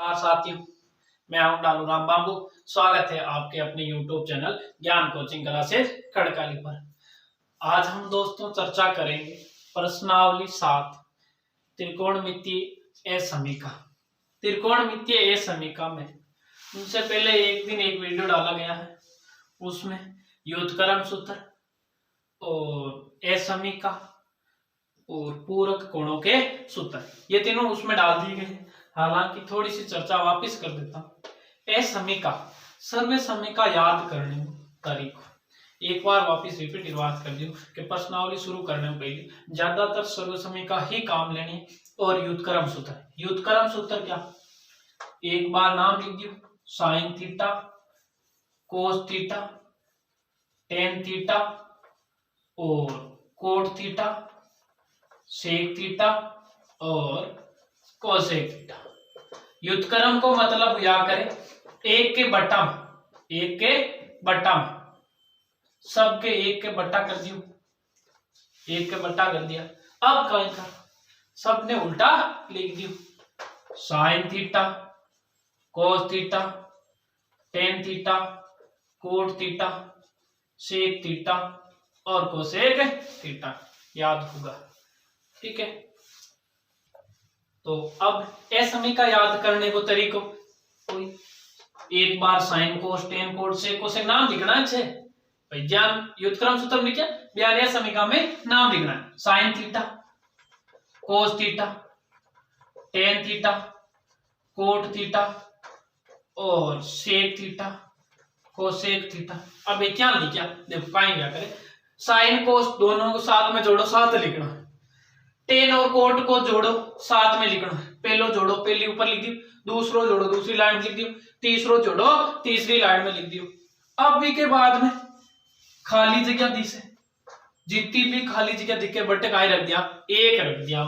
नमस्कार साथियों, मैं हूं डालू राम बाबू। स्वागत है आपके अपने YouTube चैनल ज्ञान कोचिंग क्लासेस खड़काली पर। आज हम दोस्तों चर्चा करेंगे प्रश्नावली 7 त्रिकोणमितीय असमीका। त्रिकोणमितीय असमीका में उनसे पहले एक दिन एक वीडियो डाला गया है, उसमें व्युत्क्रम सूत्र और असमीका और पूरक कोणों के सूत्र ये तीनों उसमें डाल दिए गए। हालांकि थोड़ी सी चर्चा वापस कर देता हूं। असमीका सर्वे समीका याद करने में तरीको एक बार वापस रिपीट बात कर दियो कि प्रश्नावली शुरू करने में पहले ज्यादातर सर्व समीका ही काम लेनी है और व्युत्क्रम सूत्र। व्युत्क्रम सूत्र क्या, एक बार नाम लिख दियो, sine theta, cos theta, tan theta और कोट थीटा, सेक थीटा और कोसेक थीटा। व्युत्क्रम को मतलब या करें एक के बट्टा में सबके एक के बट्टा कर दियो, एक के बट्टा कर दिया। अब कहीं का सबने उल्टा लिख दियो, sine theta, cos theta, tan theta, cot theta, sec theta और कोसेक थीटा। याद होगा, ठीक है। तो अब असमीका याद करने को तरीको कोई एक बार साइन कोस टेन कोट से कोसेक नाम लिखना है भाई। ज्ञान व्युत्क्रम सूत्र में क्या बयान असमीका में नाम लिखना है, sign theta, cos theta, tan theta, cot theta और सेक थीटा, कोसेक थीटा। अब ये क्या लिखा, देखो कहीं क्या करे, साइन कोस दोनों को साथ में जोड़ो, साथ लिखना है। टेन और कोट को जोड़ो, साथ में लिखना है। पहलो जोड़ो, पहली ऊपर लिख दियो, दूसरो जोड़ो, दूसरी लाइन में लिख दियो, तीसरो जोड़ो, तीसरी लाइन में लिख दियो। अब भी के बाद में खाली जगह दी से जितनी भी खाली जगह दिखे बट्टे का रख दिया, एक रख दिया,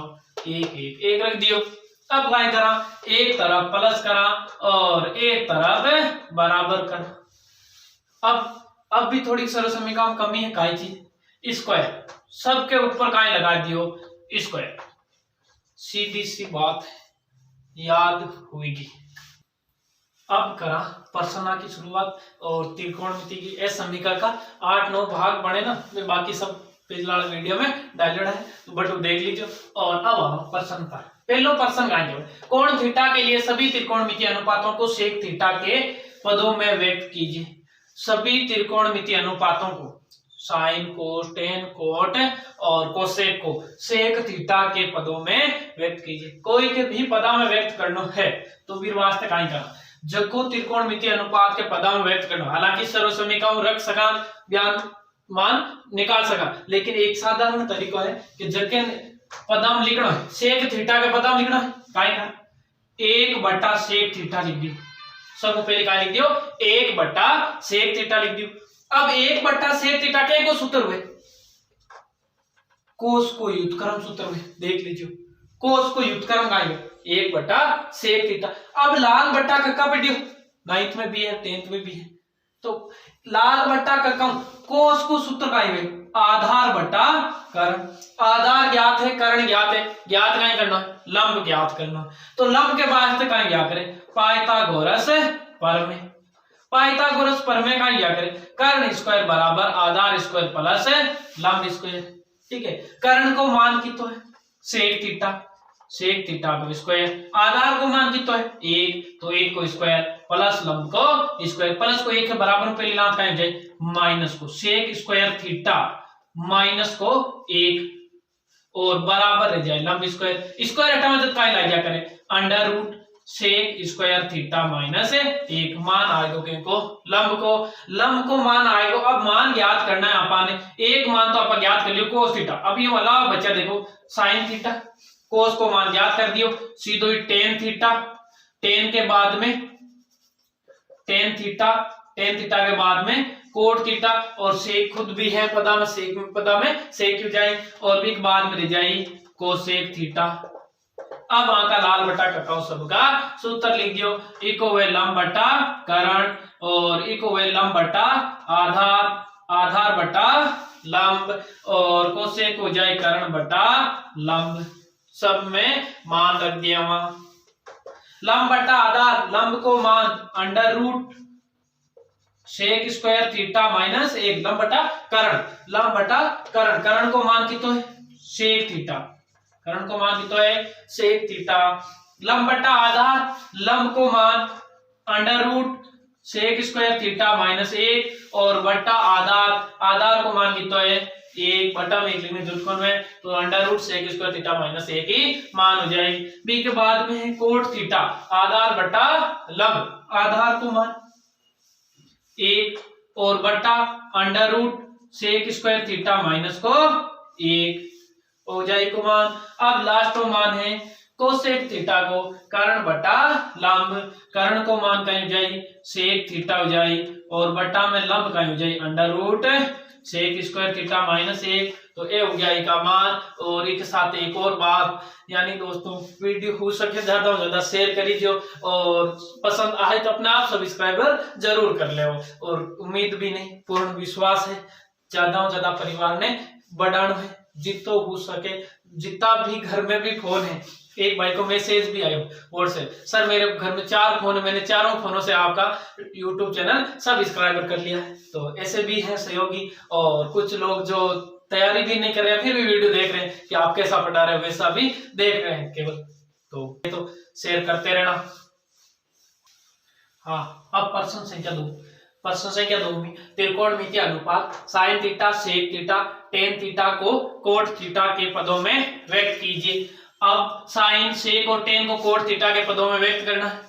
एक रख दियो। अब क्या करा, एक तरफ प्लस करा और एक तरफ बराबर करा। अब भी थोड़ी सरल समीका में कमी है, काई चीज, स्क्वायर सबके ऊपर काई लगा दियो, स्क्वायर। सीधी सी बात याद हुईगी। अब करा प्रश्न की शुरुआत और त्रिकोणमिति की असमीका का 8-9 भाग बने ना, मैं बाकी सब पिछला वीडियो में डालना है तो बटू देख लीजिए। और अब हम प्रश्न पर पहलो प्रश्न गाएंगे, कोण थीटा के लिए सभी त्रिकोणमितीय अनुपातों को सेक थीटा के पदों में व्यक्त कीजिए। सभी त्रिकोणमितीय अनुपातों को साइन कोस टेन कोट और कोसेक को सेक थीटा के पदों में व्यक्त कीजिए। कोई के भी पदा में व्यक्त करना है तो वीर वास्ते काई करा, जको त्रिकोणमितीय अनुपात के पदा में व्यक्त करना। हालांकि सर्व समीकरण रख सका, बयान मान निकाल सका, लेकिन एक साधारण तरीका है कि जके पदा में लिखना है, सेक थीटा के पदा में लिखना है, काई करा, 1 सेक थीटा लिख दियो। सबको पहले क्या लिख दियो, 1 सेक थीटा लिख दियो। अब 1 सेक थीटा के को सूत्र हुए, कोस को व्युत्क्रम सूत्र हुए, देख लीजिए कोस को व्युत्क्रम गाएंगे 1 सेक थीटा। अब लाल बट्टा कक्का पे दियो, 9th में भी है 10th में भी है, तो लाल बट्टा कक्का कोस को सूत्र गाएंगे आधार बट्टा कर्ण। आधार ज्ञात है, कर्ण ज्ञात है, ज्ञात नहीं करना, लंब ज्ञात करना। तो लंब के वास्ते कहीं क्या करें, पाइथागोरस प्रमेय। पाइथागोरस प्रमेय का क्या करें, कर्ण स्क्वायर बराबर आधार स्क्वायर प्लस लंब स्क्वायर, ठीक है। कर्ण को मान कितो है सेक थीटा, सेक थीटा को स्क्वायर, आधार को मान कितो है 1, तो 1 को स्क्वायर प्लस लंब को स्क्वायर। प्लस को 1 के बराबर पहली लात का जाए, माइनस को सेक स्क्वायर थीटा माइनस को 1 और बराबर रह जाए लंब स्क्वायर। स्क्वायर हटा मतलब क्या लग जा करे, under root sec square theta minus 1। मान आएगा किनको, लंब को मान आएगा। अब मान ज्ञात करना है अपन, एक मान तो अपन ज्ञात कर लियो कोस थीटा। अब ये वाला बच्चा देखो साइन थीटा, कोस को मान ज्ञात कर दियो, सीधो ही टेन थीटा, टेन के बाद में टेन थीटा के बाद में कोट थीटा और सेक खुद भी है पदा में, सेक क्यों जाए और भी बाद में रह जाए कोसेक थीटा। अब आका लाल बट्टा कक्का सबका सूत्र लिख दियो, इको वे लंब बट्टा कर्ण और इको वे लंब बट्टा आधार बट्टा लंब और कोसेक हो जाए कर्ण बट्टा लंब। सब में मान रख दिया वहां। लंब बटा आधार, लंब को मान under root sec square theta minus 1, लंब बटा कर्ण, लंब बटा कर्ण, कर्ण को मान कितो है सेक थीटा, कर्ण को मान कितो है सेक थीटा, लंब बटा आधार, लंब को मान under root sec square theta minus 1 और बटा आधार, आधार को मान कितो है 1 बटा में 1 लिखने व्युत्क्रम में, तो under root sec square theta minus 1 ही मान हो जाएगी। बी के बाद में है कोट थीटा, आधार बटा लंब, आधार को मान 1 और बटा under root sec square theta minus को 1 हो जाएगी मान। अब लास्ट को मान है कोसेक थीटा को, कर्ण बटा लंब, कर्ण को मान कहीं हो जाए सेक थीटा हो जाए और बटा में लंब कहीं हो जाए under root sec square theta minus 1, तो ए हो गया ई का मान। और एक साथ एक और बात, यानी दोस्तों वीडियो हो सके ज्यादा से ज्यादा शेयर कर लीजिए और पसंद आए तो अपना आप सब्सक्राइबर जरूर कर ले, और उम्मीद भी नहीं पूर्ण विश्वास है ज्यादा से ज्यादा परिवार ने बढ़ाना है, जितो हो सके, जितना भी घर में भी फोन है। एक भाई को मैसेज भी आया व्हाट्सएप, सर मेरे घर में 4 फोन है, मैंने चारों फोनों से आपका यूट्यूब चैनल सब्सक्राइबर कर लिया है। तो ऐसे भी है सहयोगी, और कुछ लोग जो तैयारी भी नहीं कर रहे हैं फिर भी वीडियो देख रहे हैं कि आप कैसा पढ़ा रहे हो, वैसा भी देख रहे हैं केवल, तो शेयर करते रहना। हाँ, अब प्रश्न संख्या 2, प्रश्न संख्या 2 में त्रिकोणमितीय अनुपात sine theta sec theta tan theta को कोट थीटा के पदों में व्यक्त कीजिए। अब साइन सेक और टेन को कोट थीटा के पदों में व्यक्त करना है,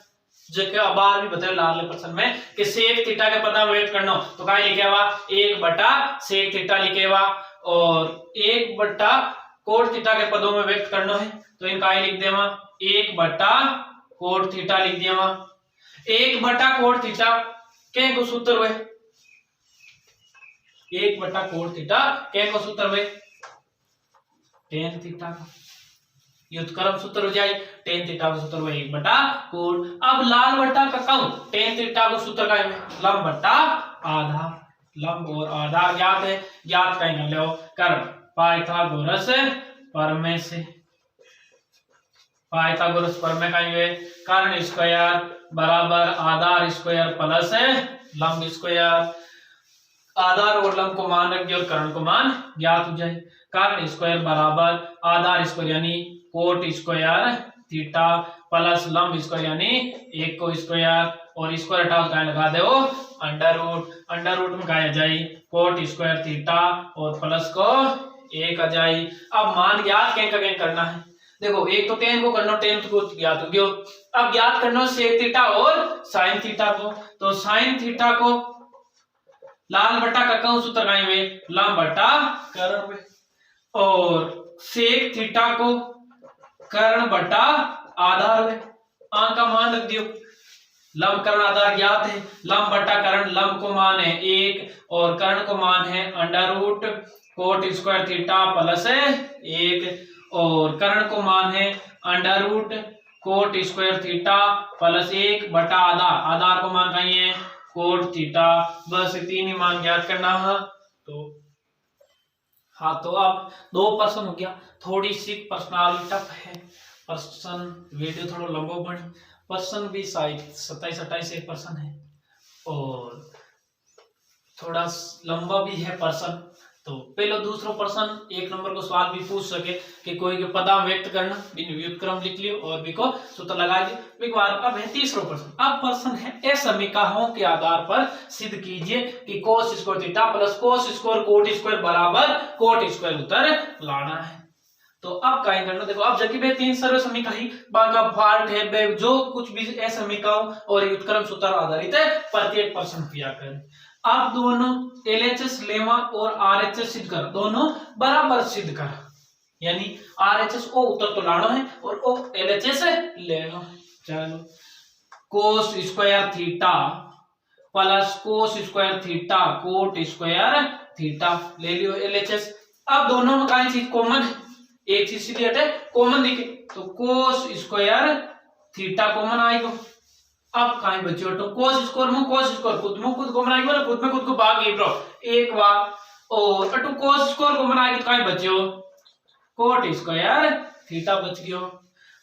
जो कि बार भी बताया लाल प्रश्न में कि सेक थीटा के पदों में व्यक्त करना हो तो क्या लिखे हुआ 1 बटा सेक थीटा लिखे हुआ, और 1 बटा कोट थीटा के पदों में व्यक्त करना है तो इनका लिख देवा 1 बटा कोट थीटा लिख दिया। 1 बटा कोट थीटा के को सूत्र हुए 1 बटा कोट थीटा के को सूत्र हुए टेन थीटा का व्युत्क्रम सूत्र हो जाए, टेन थीटा का सूत्र हुआ 1 बटा कोट। अब लाल बटा का कम टेन थीटा का सूत्र का है लंब बटा आधा, लंब और आधा ज्ञात है, ज्ञात कहीं कर लो कर्ण पाइथागोरस प्रमेय से, पाइथागोरस प्रमेय का है कर्ण स्क्वायर बराबर आधार स्क्वायर प्लस लंब स्क्वायर, आधार और लंब को मान रख दिया और कर्ण को मान ज्ञात हो जाए। कर्ण स्क्वायर बराबर आधार स्क्वायर यानी कोट स्क्वायर थीटा प्लस लंब स्क्वायर यानी 1 को स्क्वायर, और स्क्वायर हटा का लगा दो अंडर रूट, अंडर रूट में क्या आ जाए कोट स्क्वायर थीटा और प्लस को 1 आ जाए। अब मान ज्ञात कहीं करना है, देखो एक तो टेन को करना, टेन को ज्ञात हो गया, अब ज्ञात करना सेक थीटा और साइन थीटा को, तो साइन थीटा को लाल बटा का कौन सूत्र लगाएंगे लंब बटा कर्ण में, और सेक थीटा को कर्ण बटा आधार में, आंक का मान रख दियो, लंब कर्ण आधार ज्ञात है, लंब बटा कर्ण, लंब को मान है 1 और कर्ण को मान है under root cot square theta plus 1, और कर्ण को मान है under root cot square theta plus 1 बटा आधार, आधार को मान कहीं है कोट थीटा, बस 3 ही मान ज्ञात करना है। तो हाँ, तो अब 2 प्रश्न हो गया, थोड़ी सी पर्सनालिटी टफ है प्रश्न, वीडियो थोड़ा लंबा बने, प्रश्न भी शायद 27-28 एक प्रश्न है और थोड़ा लंबा भी है प्रश्न। तो पहले दूसरा प्रश्न 1 नंबर को सवाल भी पूछ सके कि कोई के पदा व्यक्त करना, व्युत्क्रम लिख लियो और भी को सूत्र लगा दियो। एक बार अब है तीसरा प्रश्न, अब प्रश्न है असमीकाओं के आधार पर सिद्ध कीजिए कि cos square theta plus cos square coat square बराबर कोट स्क्वायर उत्तर लाना है। तो अब क्या करना, देखो अब जबकि 3 सर्व समीकरण बाका पार्ट है, जो कुछ भी असमीकाओं और व्युत्क्रम सूत्र आधारित है प्रत्येक प्रश्न किया करें। अब दोनों एलएचएस लेमा और आरएचएस सिद्ध कर, दोनों बराबर सिद्ध कर, यानी आरएचएस ओ उत्तर तो लाना है और ओ एलएचएस लेना है। चलो cos square theta plus cos square theta coat square theta ले लियो एलएचएस। अब दोनों में कौन चीज कॉमन है, एक चीज सीधी हटे कॉमन दिखे, तो कोस स्क्वायर थीटा कॉमन आएगा। अब कहीं बच्चे तो कोस स्क्वायर में कोस स्क्वायर खुद कॉमन आएगा, मतलब खुद में खुद को भाग ब्रो एक बार, और अटू कोस स्क्वायर कॉमन आएगा तो कहीं बच्चे कोट स्क्वायर थीटा बच गयो।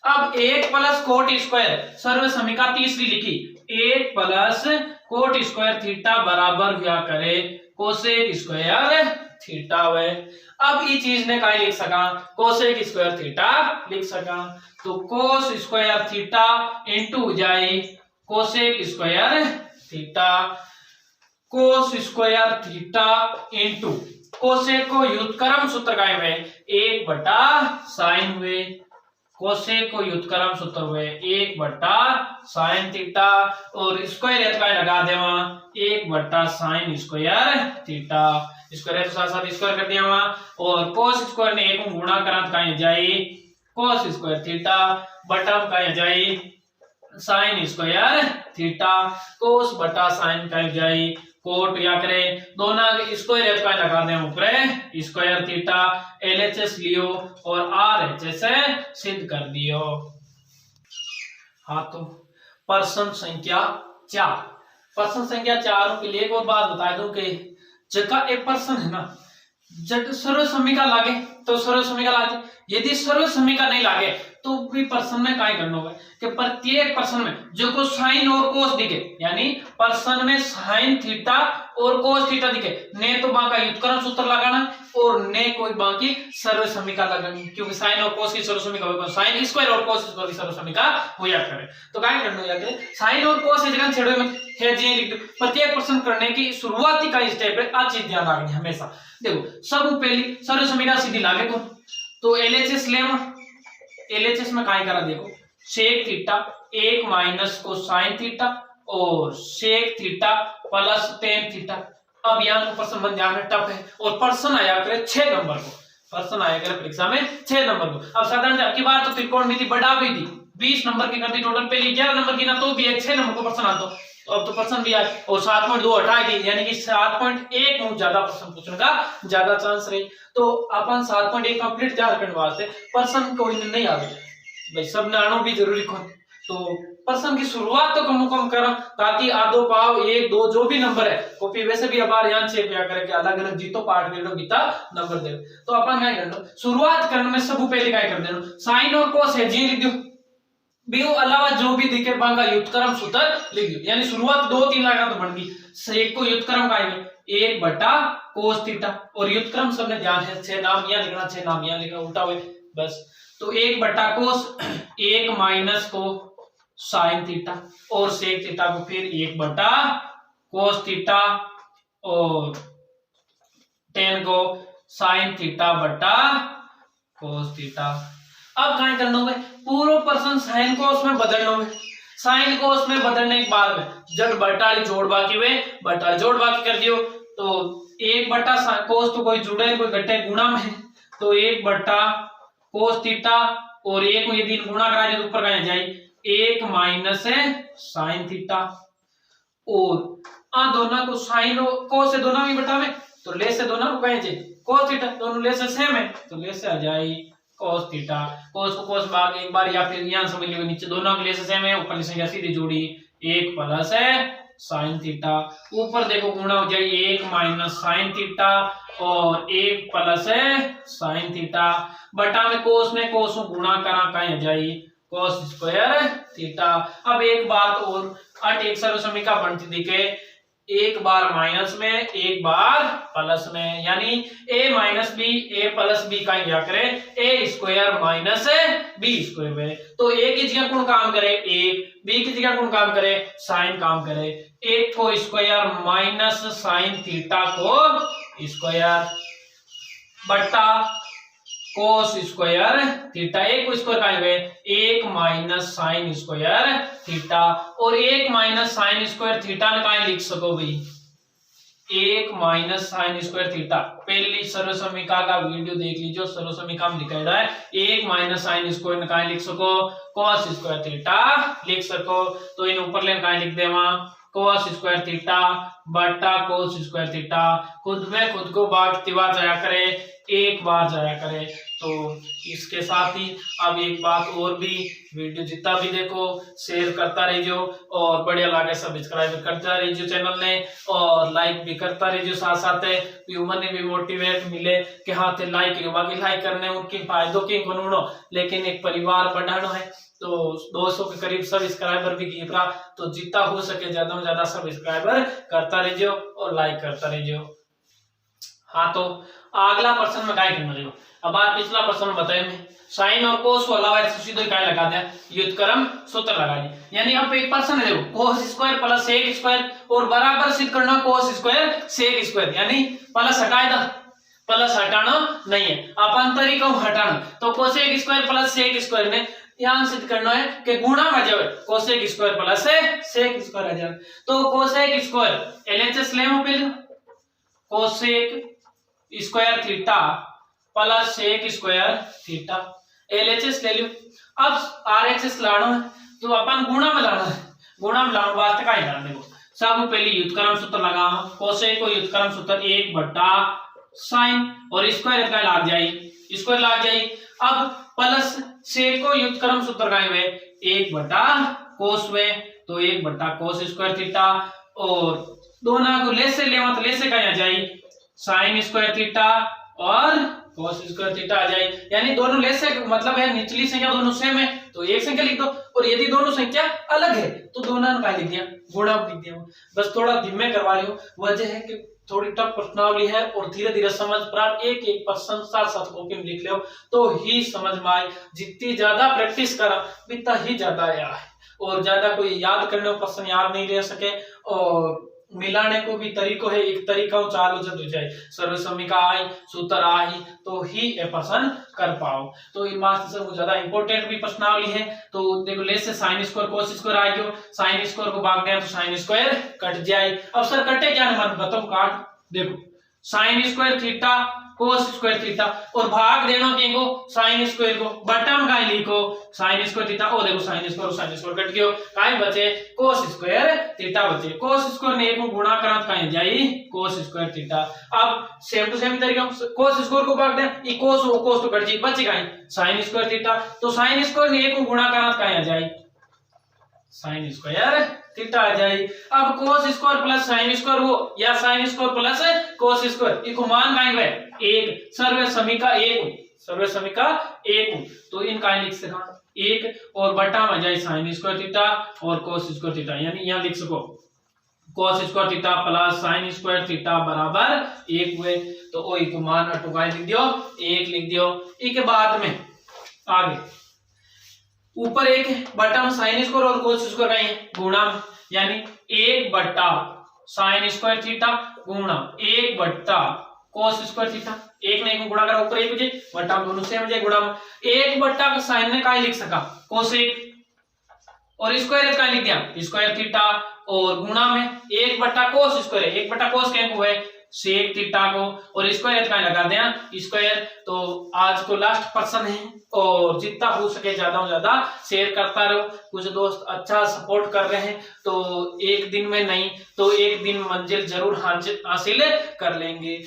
अब 1 प्लस कोट स्क्वायर सर्व समीका तीसरी लिखी, 1 प्लस कोट स्क्वायर थीटा बराबर हुआ करे कोसेक स्क्वायर थीटा वे। अब ये चीज ने कहीं लिख सका कोसेक स्क्वायर थीटा लिख सका, तो कोस स्क्वायर थीटा इंटू जाए cosec square theta, cos square theta into cosec को व्युत्क्रम सूत्र का हुए 1 बटा साइन हुए, कोसेक को व्युत्क्रम सूत्र हुए 1 बटा साइन थीटा और स्क्वायर का लगा देवा 1 बटा साइन स्क्वायर थीटा, स्क्वायर के साथ साथ स्क्वायर कर दिया वहां और कोस स्क्वायर ने 1 गुणा करा तो कहीं जाए कोस स्क्वायर थीटा बटा कहीं जाए साइन स्क्वायर थीटा, कोस बटा साइन कहीं जाए कोट या करे दोनों स्क्वायर का लगा दे ऊपर स्क्वायर थीटा, एलएचएस लियो और आरएचएस सिद्ध कर दियो। हाँ तो प्रश्न संख्या 4, प्रश्न संख्या 4 के लिए एक और बात बता दूं कि जगह एक प्रश्न है ना, जब सर्व समीका लागे तो सर्व समीका लागे, यदि सर्व समीका नहीं लागे तो भी प्रश्न में काय करना होगा कि प्रत्येक प्रश्न में जो को साइन और कोस दिखे, यानी प्रश्न में साइन थीटा और कोस थीटा दिखे ने तो बाकी व्युत्क्रम सूत्र लगाना और ने कोई बाकी सर्व समीका लगानी, क्योंकि साइन और कोस की सर्व समीका होगा साइन स्क्वायर और कोस स्क्वायर की सर्व समीका होया करे। तो काय करना होगा साइन और कोस की जगह छेड़ो मत है जी लिख दो। प्रत्येक प्रश्न करने की शुरुआती का स्टेप है, आज चीज ध्यान रखनी हमेशा। देखो सब पहली सर्व समीका सीधी लागे कौन, तो एलएचएस लेवा, एलएचएस में काय करा देखो सेक थीटा 1 माइनस को साइन थीटा और sec theta plus tan theta. अब यहाँ को प्रश्न बन जाना टफ है और प्रश्न आया करे 6 नंबर को, प्रश्न आया करे परीक्षा में 6 नंबर को। अब साधारण आपकी बार तो त्रिकोणमिति बढ़ा भी दी 20 नंबर की कर दी टोटल, पहले 11 नंबर की ना तो भी 6 नंबर को प्रश्न आता तो अब तो प्रश्न भी आए और 7.2 हटा दी, यानी कि 7.1 में ज्यादा प्रश्न पूछने का ज्यादा चांस रही। तो अपन 7.1 कंप्लीट तैयार करने वास्ते प्रश्न कोई नहीं आ गए भाई, सब नानो भी जरूरी कौन, तो प्रश्न की शुरुआत तो कम करो ताकि आधो पाव 1 2 जो भी नंबर है कॉपी वैसे भी अब यहाँ चेक किया करे कि अलग अलग जीतो पार्ट ले लो गीता नंबर दे। तो अपन क्या करना शुरुआत करने में सब पहले क्या कर देना साइन और कोस है जी लिख दो, बी अलावा जो भी दिखे बांगा व्युत्क्रम सूत्र लिख दो, यानी शुरुआत 2 3 लगाना तो बन गई। एक को व्युत्क्रम का है 1 बटा कोस थीटा और व्युत्क्रम सबने ध्यान है 6 नाम यहाँ लिखना 6 नाम यहाँ लिखना उल्टा हुए बस, तो 1 बटा कोस 1 माइनस को साइन थीटा और सेक थीटा को फिर 1 बटा कोस थीटा और टेन को साइन थीटा बटा कोस थीटा। अब क्या करना होगा पूरा प्रश्न साइन कोस में बदलना होगा, साइन कोस में बदलने के बाद में जब बटाली जोड़ बाकी वे बटाली जोड़ बाकी कर दियो तो 1 बटा कोस तो कोई जुड़े कोई घटे गुणा में, तो 1 बटा कोस थीटा और 1 में यदि गुणा करा तो ऊपर कहा जाए 1 माइनस साइन थीटा और दोनों को साइन और कोस से दोनों भी बटा में तो ले से दोनों को कहे जाए कोस थीटा, दोनों ले से सेम है तो ले से आ जाए कोस थीटा, कोस को कोस भाग एक बार या फिर यहां समझ लियो नीचे दोनों के ले से सेम है ऊपर की संख्या सीधी जोड़ी 1 प्लस साइन थीटा, ऊपर देखो गुणा हो जाए 1 माइनस साइन थीटा और 1 प्लस साइन थीटा बटा में कोस को गुणा करा कहीं जाए कोस स्क्वायर थीटा। अब एक बात और अट एक सर्व समीका बनती दिखे एक बार माइनस में एक बार प्लस में, यानी a minus B A plus B का क्या करे A square minus B square में, तो a की जगह कौन काम करे 1, b की जगह कौन काम करे साइन काम करे, 1 को स्क्वायर माइनस साइन थीटा को स्क्वायर बटा कोस स्क्वायर थीटा, 1 को स्क्वायर का है 1 माइनस साइन स्क्वायर थीटा और 1 माइनस साइन स्क्वायर थीटा ने कहा लिख सको भाई 1 माइनस साइन स्क्वायर थीटा। पहली सर्व समीका का वीडियो देख लीजिए, सर्व समीका में लिखा है 1 माइनस साइन स्क्वायर ने कहा लिख सको कोस स्क्वायर थीटा लिख सको, तो इन ऊपर लेन कहा लिख दे वहां कोस स्क्वायर थीटा बटा कोस स्क्वायर थीटा, खुद में खुद को भाग जाया करे एक बार जाया करे, तो इसके साथ ही अब एक बात और भी, वीडियो जितना भी देखो शेयर करता रहियो और बढ़िया लागे सब्सक्राइब करता रहियो चैनल ने और लाइक भी करता रहियो साथ साथ ने भी मोटिवेट मिले कि हाँ ते लाइक करो। बाकी लाइक करने उनकी फायदों की कोनों, लेकिन एक परिवार बढ़ाना है तो 200 के करीब सब्सक्राइबर भी गिर रहा, तो जितना हो सके ज्यादा से ज्यादा सब्सक्राइबर करता रहियो और लाइक करता रहियो। हाँ तो अगला प्रश्न में क्या करना रहियो। अब बात पिछला प्रश्न बताए में साइन और कोस को अलावा सीधे क्या लगा दिया, व्युत्क्रम सूत्र लगा दिया। यानी अब एक प्रश्न है देखो, cos square plus sec square और बराबर सिद्ध करना कोस स्क्वायर सेक स्क्वायर, यानी प्लस हटाए दा, प्लस हटाना नहीं है अपन तरीका हटाना। तो cosec square plus sec square ने यहाँ सिद्ध करना है कि गुणा में जाए cosec square plus sec square आ जाए। तो कोसेक स्क्वायर एलएचएस ले पहले cosec square theta plus sec square theta LHS ले लियो। अब आरएचएस लाना है तो अपन गुणा में लाना है, गुणा में लाना वास्ते का ही लाना। देखो सब पहले व्युत्क्रम सूत्र लगाना, कोसेक को व्युत्क्रम सूत्र 1 बटा साइन और स्क्वायर का लाग जाए, स्क्वायर लाग जाए। अब प्लस सेक को व्युत्क्रम सूत्र का है 1 बटा कोस वे, तो 1 बटा कोस स्क्वायर थीटा और दोनों को ले से लेवा तो ले से कहा जाए साइन स्क्वायर थीटा और cos स्क्वायर थीटा आ जाए। यानी दोनों ले से मतलब है निचली संख्या दोनों सेम है तो एक संख्या लिख दो, और यदि दोनों संख्या अलग है तो दोनों का लिख दिया, गुणा लिख दिया। बस थोड़ा धीमे करवा लियो, वजह है कि थोड़ी टफ प्रश्नावली है और धीरे धीरे समझ पर एक एक प्रश्न साथ साथ कॉपी में लिख लो तो ही समझ में आए। जितनी ज्यादा प्रैक्टिस करा उतना ही ज्यादा याद है, और ज्यादा कोई याद करने प्रश्न याद नहीं ले सके और मिलाने को भी तरीको है, एक तरीका चालू जब जाए सर्व समीका आई सूत्र आई तो ही ये प्रश्न कर पाओ। तो ये मास्टर से ज्यादा इंपॉर्टेंट भी प्रश्नावली है। तो देखो ले से साइन स्क्वायर कोस स्क्वायर आ गयो, साइन स्क्वायर को भाग दिया तो साइन स्क्वायर कट जाए। अब सर कटे क्या मन बताओ, काट देखो sine square theta cos square theta और भाग देना किनको साइन स्क्वायर को, बटा में काय लिखो साइन स्क्वायर थीटा और देखो साइन स्क्वायर कट गयो, काय बचे कोस स्क्वायर थीटा बचे। कोस स्क्वायर ने एक को गुणा करा तो काय जाई कोस स्क्वायर थीटा। अब सेम टू सेम तरीका कोस स्क्वायर को भाग दे ई कोस तो कट जाई, बचे काय साइन स्क्वायर थीटा। तो साइन स्क्वायर ने एक को गुणा करा तो काय जाई साइन स्क्वायर थीटा आ जाए। अब cos square plus sine square हो या sine square plus cos square इको मान काय है 1, सर्व समीका 1, सर्व समीका 1 तो इनका लिख सका 1 और बटा में जाए साइन स्क्वायर थीटा और कोस स्क्वायर थीटा। यानी यहां लिख सको cos square theta plus sine square theta बराबर 1 हुए तो ओ इको मान अटुकाई लिख दियो 1 लिख दियो। इसके बाद में आगे ऊपर 1 बटा में साइन स्क्वायर और कोस स्क्वायर का है गुणा, यानी 1 बटा साइन स्क्वायर थीटा गुणा 1 बटा कोस स्क्वायर थीटा। एक ने एक गुणा करा ऊपर 1 बजे बटा दोनों सेम बजे गुणा 1 बटा का साइन ने काय लिख सका कोस 1 और स्क्वायर का लिख दिया स्क्वायर थीटा और गुणा में 1 बटा कोस स्क्वायर, 1 बटा कोस क्या है सेक थीटा को और स्क्वायर का लगा दिया स्क्वायर। तो आज को लास्ट प्रश्न है और जितना हो सके ज्यादा से ज्यादा शेयर करता रहो। कुछ दोस्त अच्छा सपोर्ट कर रहे हैं तो एक दिन में नहीं तो एक दिन मंजिल जरूर हासिल कर लेंगे।